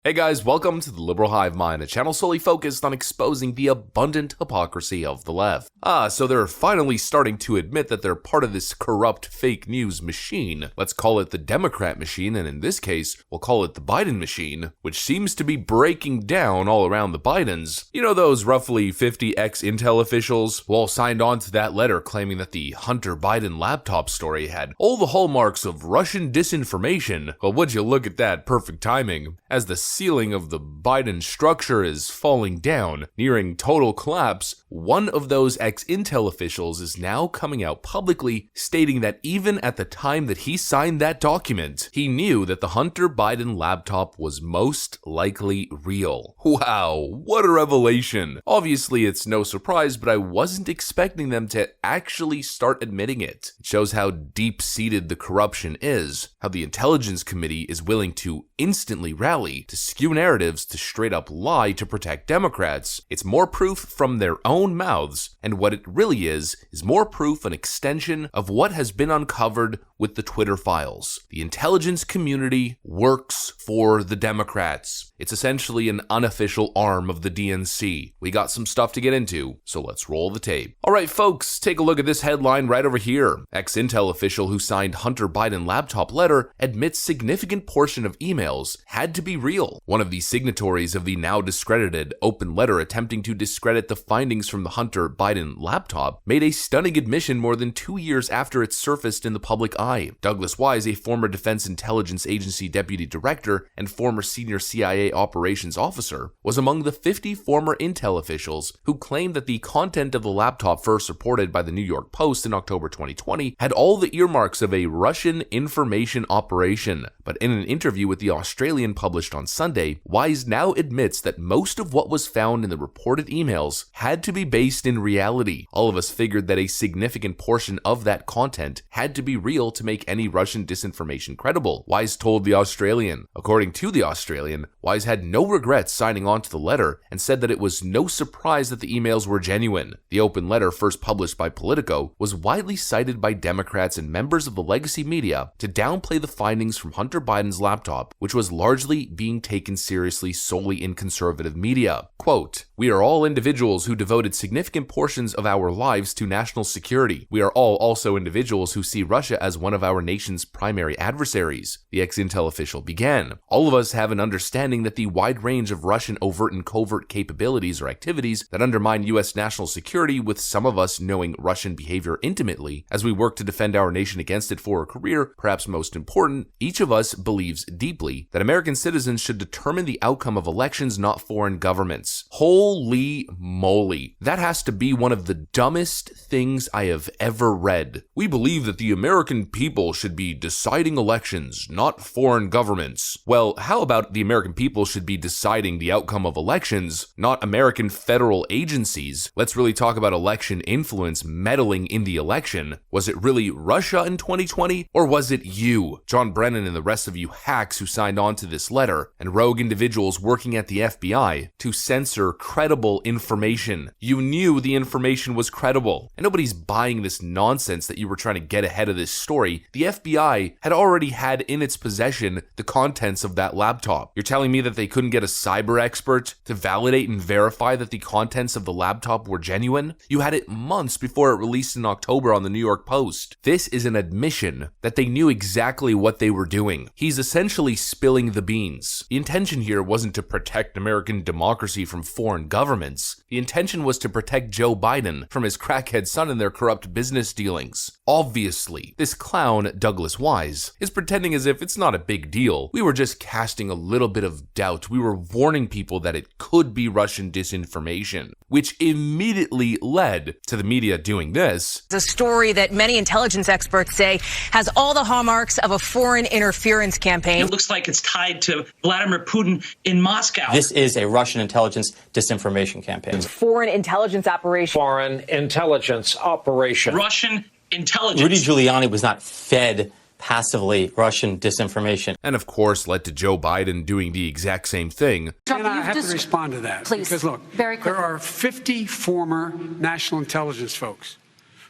Hey guys, welcome to the Liberal Hive Mind, a channel solely focused on exposing the abundant hypocrisy of the left. So they're finally starting to admit that they're part of this corrupt fake news machine. Let's call it the Democrat machine, and in this case, we'll call it the Biden machine, which seems to be breaking down all around the Bidens. You know those roughly 50 ex-Intel officials who all signed on to that letter claiming that the Hunter Biden laptop story had all the hallmarks of Russian disinformation? Well, would you look at that perfect timing, as the ceiling of the Biden structure is falling down, nearing total collapse. One of those ex-Intel officials is now coming out publicly stating that even at the time that he signed that document, he knew that the Hunter Biden laptop was most likely real. Wow, what a revelation. Obviously, it's no surprise, but I wasn't expecting them to actually start admitting it. It shows how deep-seated the corruption is, how the Intelligence Committee is willing to instantly rally to skew narratives to straight up lie to protect Democrats. It's more proof from their own mouths, and what it really is more proof and extension of what has been uncovered with the Twitter files. The intelligence community works for the Democrats. It's essentially an unofficial arm of the DNC. We got some stuff to get into, so let's roll the tape. Alright folks, take a look at this headline right over here. Ex-Intel official who signed Hunter Biden laptop letter admits significant portion of emails had to be real. One of the signatories of the now discredited open letter attempting to discredit the findings from the Hunter Biden laptop made a stunning admission more than 2 years after it surfaced in the public eye. Douglas Wise, a former Defense Intelligence Agency deputy director and former senior CIA operations officer, was among the 50 former Intel officials who claimed that the content of the laptop first reported by the New York Post in October 2020 had all the earmarks of a Russian information operation. But in an interview with the Australian published on Sunday, Wise now admits that most of what was found in the reported emails had to be based in reality. All of us figured that a significant portion of that content had to be real to make any Russian disinformation credible, Wise told the Australian. According to the Australian, Wise had no regrets signing on to the letter and said that it was no surprise that the emails were genuine. The open letter, first published by Politico, was widely cited by Democrats and members of the legacy media to downplay the findings from Hunter Biden's laptop, which was largely being taken seriously solely in conservative media. Quote, "We are all individuals who devoted significant portions of our lives to national security. We are all also individuals who see Russia as one of our nation's primary adversaries," the ex-Intel official began. "All of us have an understanding that the wide range of Russian overt and covert capabilities or activities that undermine U.S. national security, with some of us knowing Russian behavior intimately as we work to defend our nation against it for a career, perhaps most important, each of us believes deeply that American citizens should determine the outcome of elections, not foreign governments." Holy moly. That has to be one of the dumbest things I have ever read. "We believe that the American people should be deciding elections, not foreign governments." Well, how about the American people should be deciding the outcome of elections, not American federal agencies? Let's really talk about election influence meddling in the election. Was it really Russia in 2020, or was it you, John Brennan, and the rest of you hacks who signed on to this letter, and rogue individuals working at the FBI to censor credible information? You knew the information was credible, and nobody's buying this nonsense that you were trying to get ahead of this story. The FBI had already had in its possession the contents of that laptop. You're telling me that they couldn't get a cyber expert to validate and verify that the contents of the laptop were genuine? You had it months before it released in October on the New York Post. This is an admission that they knew exactly what they were doing. He's essentially spilling the beans. The intention here wasn't to protect American democracy from foreign governments. The intention was to protect Joe Biden from his crackhead son and their corrupt business dealings. Obviously, this clown, Douglas Wise, is pretending as if it's not a big deal. We were just casting a little bit of doubt. We were warning people that it could be Russian disinformation, which immediately led to the media doing this. It's a story that many intelligence experts say has all the hallmarks of a foreign interference campaign. It looks like it's tied to Vladimir Putin in Moscow. This is a Russian intelligence disinformation campaign. Foreign intelligence operation. Foreign intelligence operation. Russian intelligence. Rudy Giuliani was not fed passively Russian disinformation. And of course led to Joe Biden doing the exact same thing. And I have to respond to that. Please, because look, very quickly. there are 50 former national intelligence folks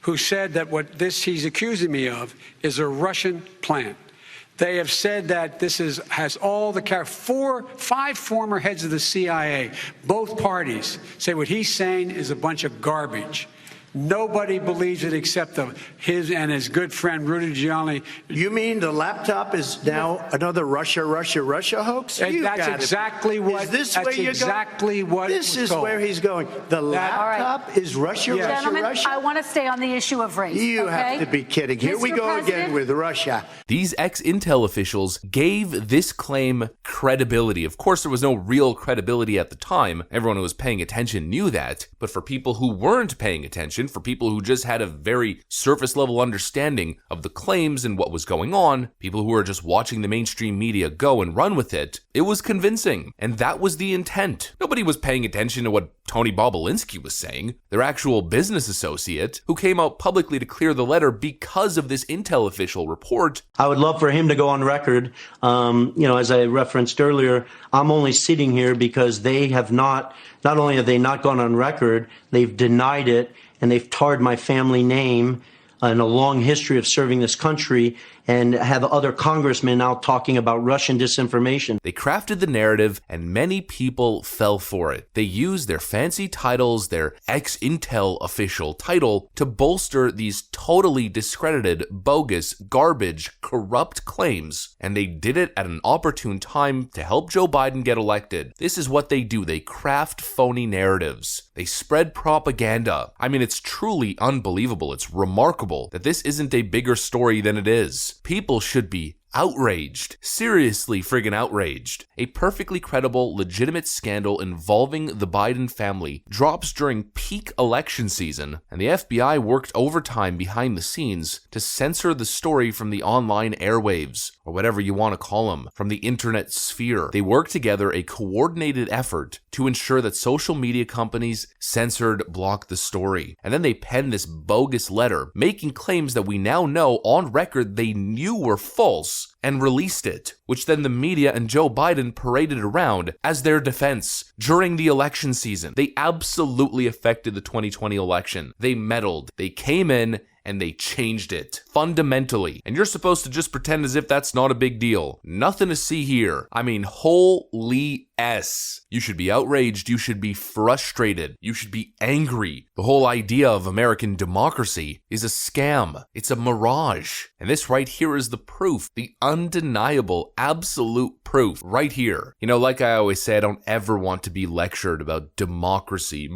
who said that what he's accusing me of is a Russian plant. They have said that this has all the five former heads of the CIA, both parties, say what he's saying is a bunch of garbage. Nobody believes it except his and his good friend Rudy Giuliani. You mean the laptop is now another Russia hoax? That's exactly what. Is this that's where you're exactly going? what. This is where he's going. The laptop is Russia, Yes. Russia, Gentlemen, Russia. I want to stay on the issue of race. You have to be kidding. Here we Mr. go President? again with Russia. These ex-Intel officials gave this claim credibility. Of course, there was no real credibility at the time. Everyone who was paying attention knew that. But for people who weren't paying attention, for people who just had a very surface-level understanding of the claims and what was going on, people who were just watching the mainstream media go and run with it, it was convincing. And that was the intent. Nobody was paying attention to what Tony Bobulinski was saying, their actual business associate, who came out publicly to clear the letter because of this Intel official report. I would love for him to go on record. As I referenced earlier, I'm only sitting here because they have not only have they not gone on record, they've denied it, and they've tarred my family name and a long history of serving this country, and have other congressmen now talking about Russian disinformation. They crafted the narrative, and many people fell for it. They used their fancy titles, their ex-Intel official title, to bolster these totally discredited, bogus, garbage, corrupt claims, and they did it at an opportune time to help Joe Biden get elected. This is what they do. They craft phony narratives. They spread propaganda. I mean, it's truly unbelievable. It's remarkable that this isn't a bigger story than it is. People should be outraged. Seriously friggin' outraged. A perfectly credible, legitimate scandal involving the Biden family drops during peak election season, and the FBI worked overtime behind the scenes to censor the story from the online airwaves, or whatever you want to call them, from the internet sphere. They worked together a coordinated effort to ensure that social media companies blocked the story. And then they penned this bogus letter, making claims that we now know on record they knew were false, and released it, which then the media and Joe Biden paraded around as their defense during the election season. They absolutely affected the 2020 election. They meddled. They came in and they changed it fundamentally. And you're supposed to just pretend as if that's not a big deal. Nothing to see here. I mean, holy S. You should be outraged. You should be frustrated. You should be angry. The whole idea of American democracy is a scam. It's a mirage. And this right here is the proof, the undeniable, absolute proof right here. You know, like I always say, I don't ever want to be lectured about democracy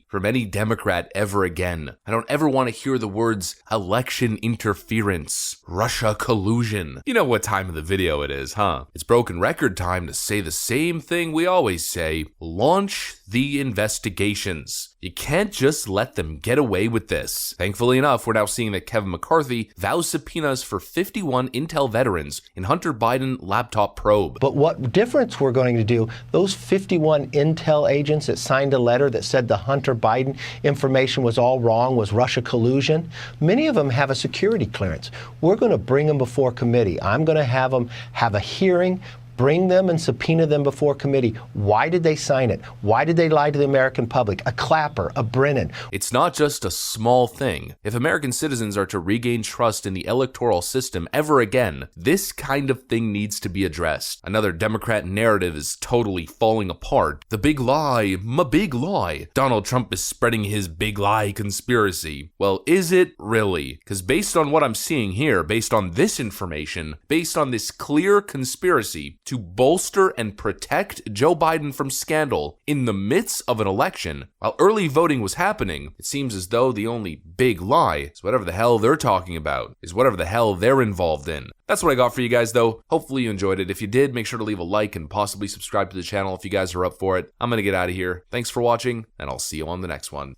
from any Democrat ever again. I don't ever want to hear the words election interference, Russia collusion. You know what time of the video it is, huh? It's broken record time to say the same thing we always say: launch the investigations. You can't just let them get away with this. Thankfully enough, we're now seeing that Kevin McCarthy vows subpoenas for 51 Intel veterans in Hunter Biden laptop probe. But what difference we're going to do, those 51 Intel agents that signed a letter that said the Hunter Biden information was all wrong, was Russia collusion, many of them have a security clearance. We're going to bring them before committee. I'm going to have them have a hearing, bring them and subpoena them before committee. Why did they sign it? Why did they lie to the American public? A Clapper, a Brennan. It's not just a small thing. If American citizens are to regain trust in the electoral system ever again, this kind of thing needs to be addressed. Another Democrat narrative is totally falling apart. The big lie, my big lie. Donald Trump is spreading his big lie conspiracy. Well, is it really? Because based on what I'm seeing here, based on this information, based on this clear conspiracy to bolster and protect Joe Biden from scandal in the midst of an election, while early voting was happening, it seems as though the only big lie is whatever the hell they're talking about, is whatever the hell they're involved in. That's what I got for you guys, though. Hopefully you enjoyed it. If you did, make sure to leave a like and possibly subscribe to the channel if you guys are up for it. I'm going to get out of here. Thanks for watching, and I'll see you on the next one.